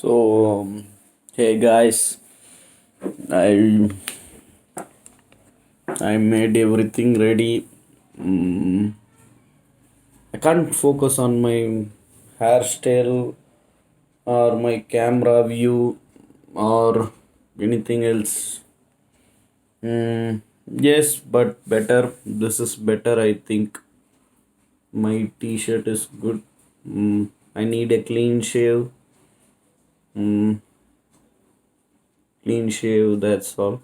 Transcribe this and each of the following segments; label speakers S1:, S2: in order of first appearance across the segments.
S1: Hey guys, I I made everything ready. Mm, I can't focus on my hairstyle or my camera view or anything else. Yes, but better. This is better. I think my T-shirt is good. I need a clean shave. Mm, clean shave. That's all.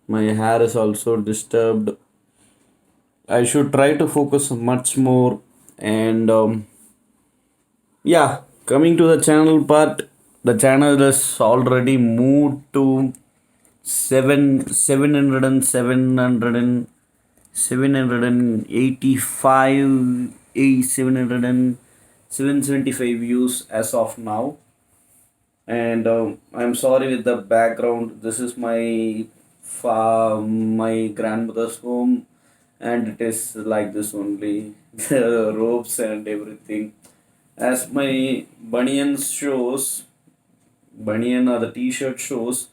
S1: My hair is also disturbed. I should try to focus much more. And yeah, coming to the channel part, the channel is already moved to 775 views as of now. And I'm sorry with the background. This is my grandmother's home, and it is like this only. The ropes and everything. As my banyan or the t-shirt shows,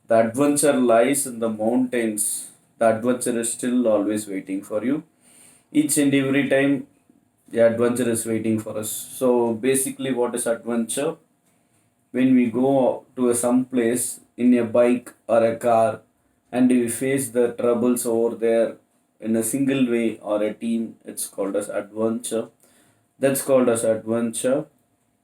S1: the adventure lies in the mountains. The adventure is still always waiting for you. Each and every time, the adventure is waiting for us. So basically, what is adventure? When we go to some place in a bike or a car and we face the troubles over there in a single way or a team, it's called as adventure. That's called as adventure.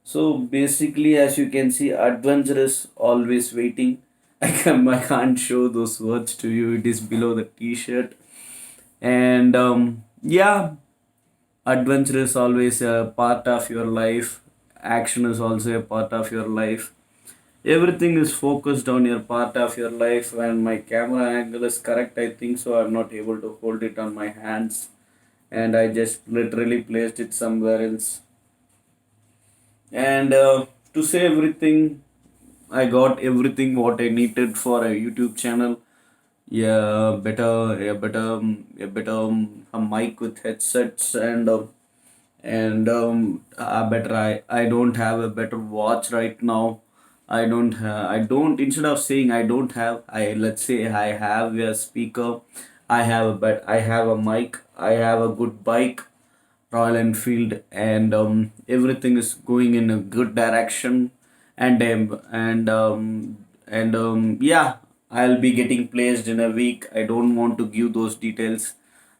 S1: So basically, as you can see, adventure is always waiting. I can't show those words to you. It is below the t-shirt. And yeah, adventure is always a part of your life. Action is also a part of your life. Everything is focused on your part of your life. And my camera angle is correct, I think so. I'm not able to hold it on my hands. And I just literally placed it somewhere else. And to say everything, I got everything what I needed for a YouTube channel. Yeah, a mic with headsets and better. I don't have a better watch right now. I don't, instead of saying I don't have, I let's say I have a speaker. I have a mic. I have a good bike, Royal Enfield, and everything is going in a good direction. And yeah, I'll be getting placed in a week. I don't want to give those details,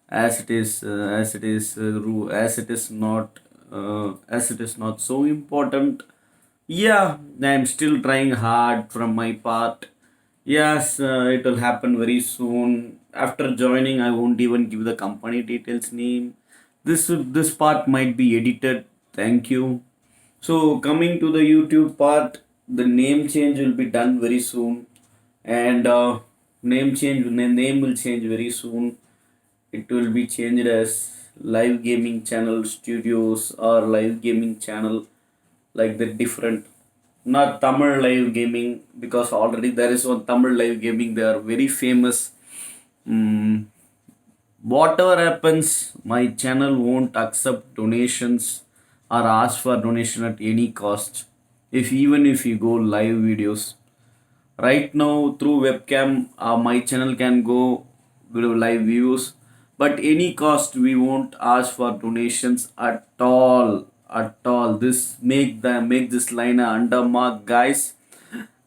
S1: as it is not so important. Yeah, I'm still trying hard from my part. Yes, it will happen very soon. After joining, I won't even give the company details name. This part might be edited. Thank you. So coming to the YouTube part, the name change will be done very soon, and name will change very soon. It will be changed as live gaming channel studios or live gaming channel, like the different, not Tamil live gaming, because already there is one Tamil live gaming. They are very famous. Mm, Whatever happens, my channel won't accept donations or ask for donation at any cost. If even if you go live videos, right now through webcam, my channel can go with live views, but any cost we won't ask for donations at all. At all. This make this line a undermark, guys.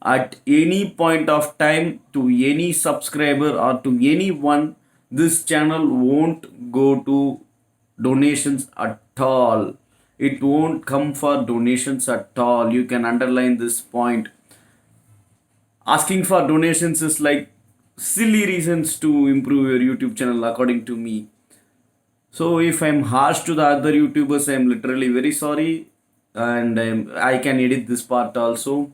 S1: At any point of time, to any subscriber or to anyone, this channel won't go to donations at all. It won't come for donations at all. You can underline this point. Asking for donations is like silly reasons to improve your YouTube channel, according to me. So if I'm harsh to the other YouTubers, I'm literally very sorry, and I can edit this part also.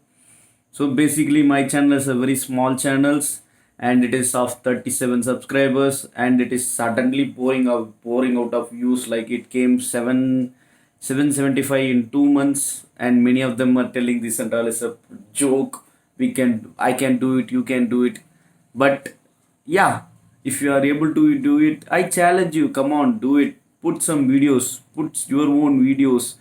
S1: So basically, my channel is a very small channels, and it is of 37 subscribers, and it is suddenly pouring out of views. Like it came 775 in 2 months, and many of them are telling this and all is a joke. I can do it, you can do it, but yeah, if you are able to do it, I challenge you. Come on, do it. Put some videos. Put your own videos.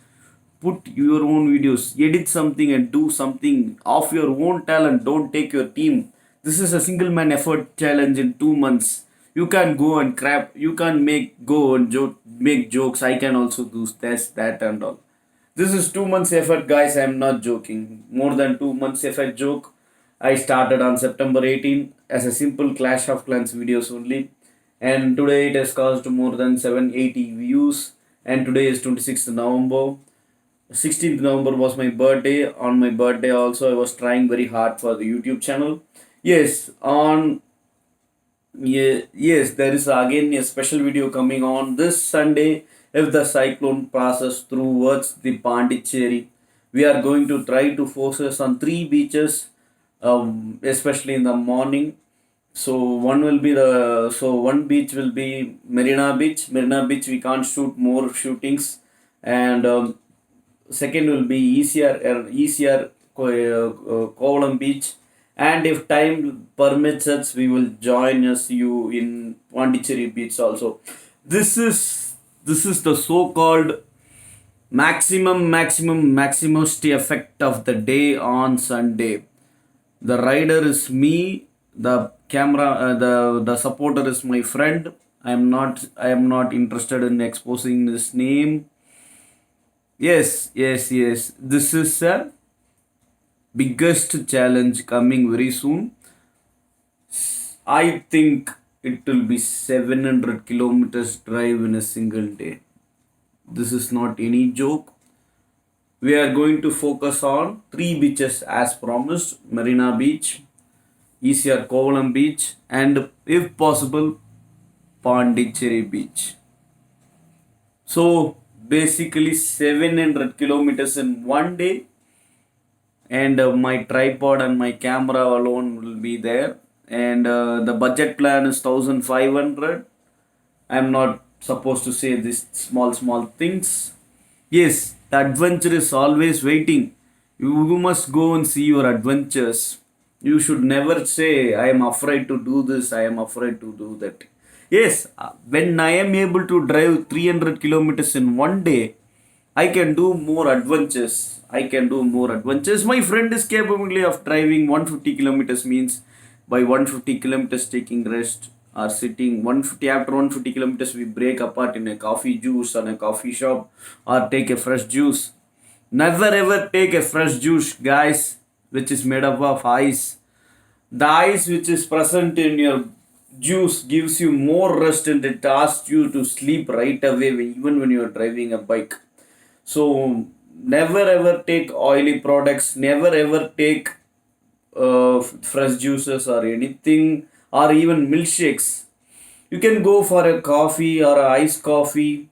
S1: put your own videos, edit something and do something of your own talent. Don't take your team. This is a single man effort challenge in 2 months. You can go and crap. You can make jokes. I can also do this, that, and all. This is 2 months effort, guys. I'm not joking. More than 2 months effort joke. I started on September 18 as a simple Clash of Clans videos only, and today it has caused more than 780 views. And today is 26th November. 16th November was my birthday. On my birthday also, I was trying very hard for the YouTube channel. Yes, on yeah, yes, there is again a special video coming on this Sunday. If the cyclone passes towards the Pondicherry, we are going to try to focus on three beaches, especially in the morning. So one beach will be Marina Beach. Marina Beach we can't shoot more shootings, and second will be easier Kovalam Beach, and if time permits us, we will join you in Pondicherry Beach also. This is the so-called maximum effect of the day on Sunday. The rider is me. The camera, the supporter is my friend. I am not interested in exposing his name. Yes. This is a biggest challenge coming very soon. I think it will be 700 kilometers drive in a single day. This is not any joke. We are going to focus on three beaches as promised: Marina Beach, ECR Kovalam Beach, and if possible, Pondicherry Beach. So basically 700 kilometers in one day, and my tripod and my camera alone will be there, and the budget plan is 1500. I'm not supposed to say these small things. Yes, the adventure is always waiting. You must go and see your adventures. You should never say, I am afraid to do this, I am afraid to do that. Yes, when I am able to drive 300 kilometers in one day, I can do more adventures. My friend is capable of driving 150 kilometers, means by 150 kilometers taking rest or sitting 150. After 150 kilometers, we break apart in a coffee juice on a coffee shop or take a fresh juice. Never ever take a fresh juice, guys, which is made up of ice. The ice which is present in your juice gives you more rest, and it asks you to sleep right away even when you are driving a bike. So never ever take oily products, never ever take fresh juices or anything, or even milkshakes. You can go for a coffee or a iced coffee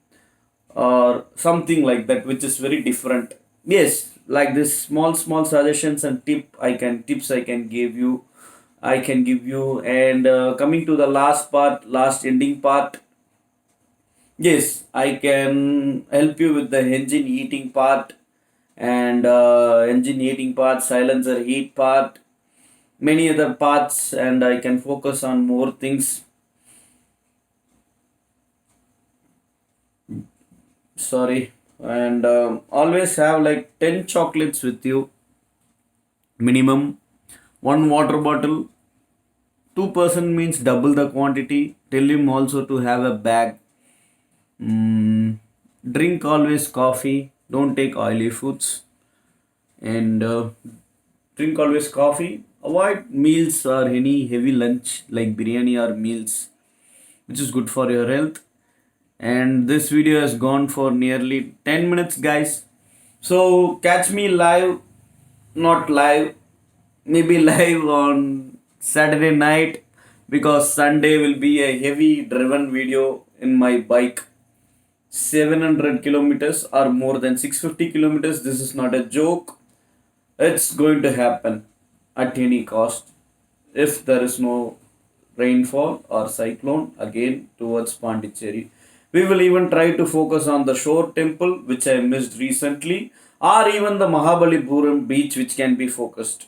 S1: or something like that, which is very different. Yes, like this small suggestions and tips I can give you. And coming to the last ending part, yes, I can help you with the engine heating part, and silencer heat part, many other parts, and I can focus on more things. Sorry, and always have like 10 chocolates with you, minimum, one water bottle. Two-person means double the quantity. Tell him also to have a bag. Mm, drink always coffee. Don't take oily foods. And drink always coffee. Avoid meals or any heavy lunch like biryani or meals, which is good for your health. And this video has gone for nearly 10 minutes, guys. So catch me live, not live, maybe live on Saturday night, because Sunday will be a heavy driven video in my bike. 700 kilometers or more than 650 kilometers. This is not a joke. It's going to happen at any cost if there is no rainfall or cyclone again towards Pondicherry. We will even try to focus on the shore temple, which I missed recently, or even the Mahabalipuram beach, which can be focused.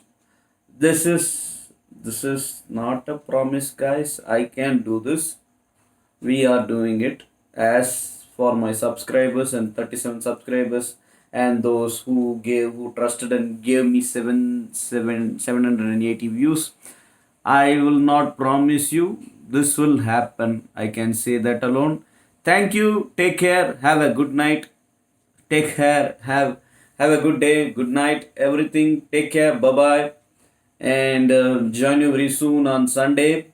S1: This is not a promise, guys. I can do this. We are doing it. As for my subscribers and 37 subscribers, and those who trusted and gave me 780 views. I will not promise you this will happen. I can say that alone. Thank you. Take care. Have a good night. Take care. Have a good day. Good night. Everything. Take care. Bye bye. And join you very soon on Sunday.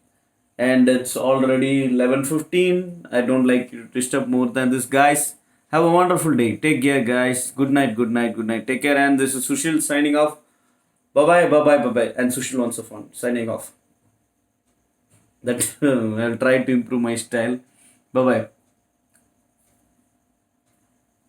S1: And it's already 11:15. I don't like to disturb more than this, guys. Have a wonderful day. Take care, guys. Good night. Good night. Good night. Take care. And this is Sushil signing off. Bye bye. Bye bye. Bye bye. And Sushil once upon signing off. That I'll try to improve my style. Bye bye.